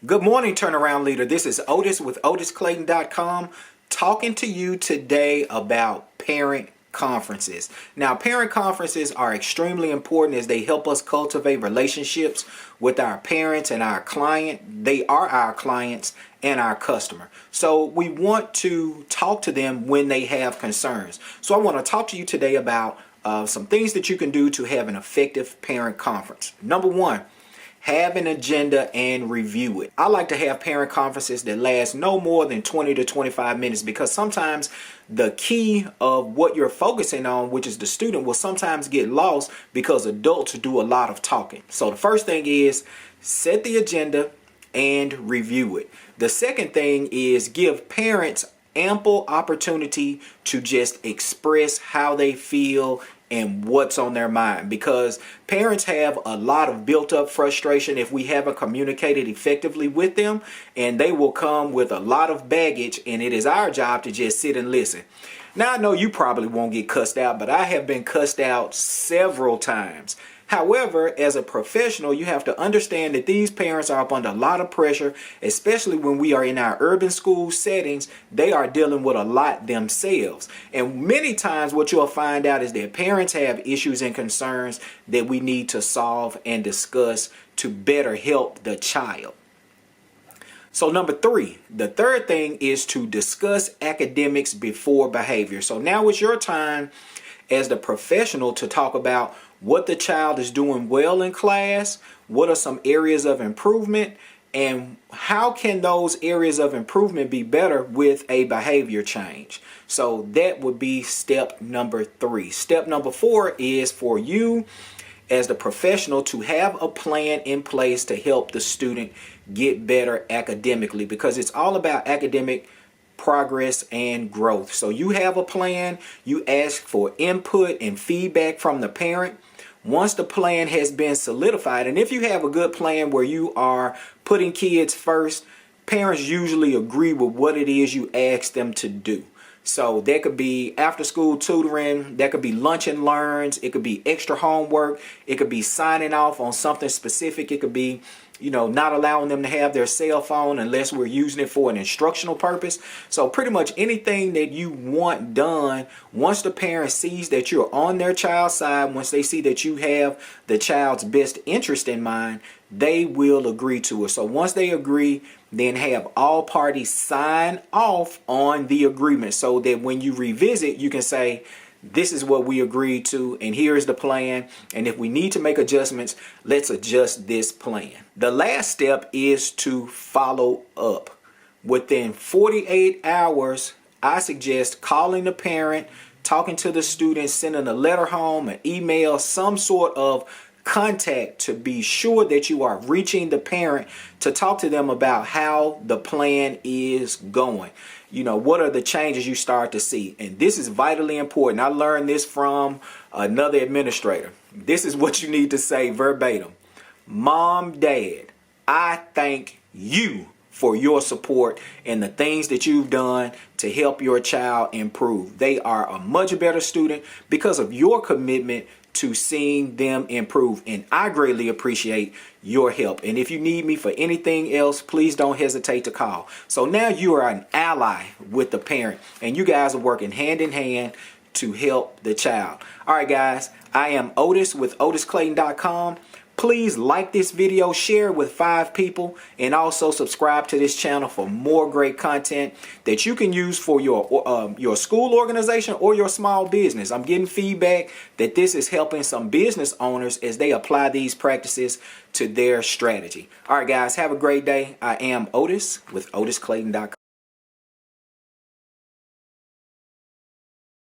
Good morning, turnaround leader. This is Otis with OtisClayton.com talking to you today about parent conferences. Now, parent conferences are extremely important as they help us cultivate relationships with our parents and our client. They are our clients and our customer. So we want to talk to them when they have concerns. So I want to talk to you today about some things that you can do to have an effective parent conference. Number one, have an agenda and review it. I like to have parent conferences that last no more than 20 to 25 minutes because sometimes the key of what you're focusing on, which is the student, will sometimes get lost because adults do a lot of talking. So the first thing is set the agenda and review it. The second thing is give parents ample opportunity to just express how they feel and what's on their mind, because parents have a lot of built-up frustration if we haven't communicated effectively with them, and they will come with a lot of baggage, and it is our job to just sit and listen. Now, I know you probably won't get cussed out, but I have been cussed out several times. However, as a professional, you have to understand that these parents are up under a lot of pressure, especially when we are in our urban school settings. They are dealing with a lot themselves. And many times what you'll find out is that parents have issues and concerns that we need to solve and discuss to better help the child. So number three, the third thing is to discuss academics before behavior. So now is your time as the professional to talk about what the child is doing well in class, what are some areas of improvement, and how can those areas of improvement be better with a behavior change. So that would be step number three. Step number four is for you as the professional to have a plan in place to help the student get better academically, because it's all about academic progress and growth. So you have a plan, you ask for input and feedback from the parent. Once the plan has been solidified, and if you have a good plan where you are putting kids first, parents usually agree with what it is you ask them to do. So that could be after school tutoring, that could be lunch and learns, it could be extra homework, it could be signing off on something specific, it could be not allowing them to have their cell phone unless we're using it for an instructional purpose. So pretty much anything that you want done, once the parent sees that you're on their child's side, once they see that you have the child's best interest in mind, they will agree to it. So once they agree, then have all parties sign off on the agreement so that when you revisit, you can say, this is what we agreed to, and here's the plan. And if we need to make adjustments, let's adjust this plan. The last step is to follow up. Within 48 hours, I suggest calling the parent, talking to the student, sending a letter home, an email, some sort of contact to be sure that you are reaching the parent to talk to them about how the plan is going. What are the changes you start to see? And this is vitally important. I learned this from another administrator. This is what you need to say verbatim. Mom, Dad, I thank you for your support and the things that you've done to help your child improve. They are a much better student because of your commitment to seeing them improve, and I greatly appreciate your help. And if you need me for anything else, please don't hesitate to call. So now you are an ally with the parent, and you guys are working hand in hand to help the child. All right, guys, I am Otis with OtisClayton.com. Please like this video, share it with 5 people, and also subscribe to this channel for more great content that you can use for your school organization or your small business. I'm getting feedback that this is helping some business owners as they apply these practices to their strategy. All right, guys, have a great day. I am Otis with OtisClayton.com.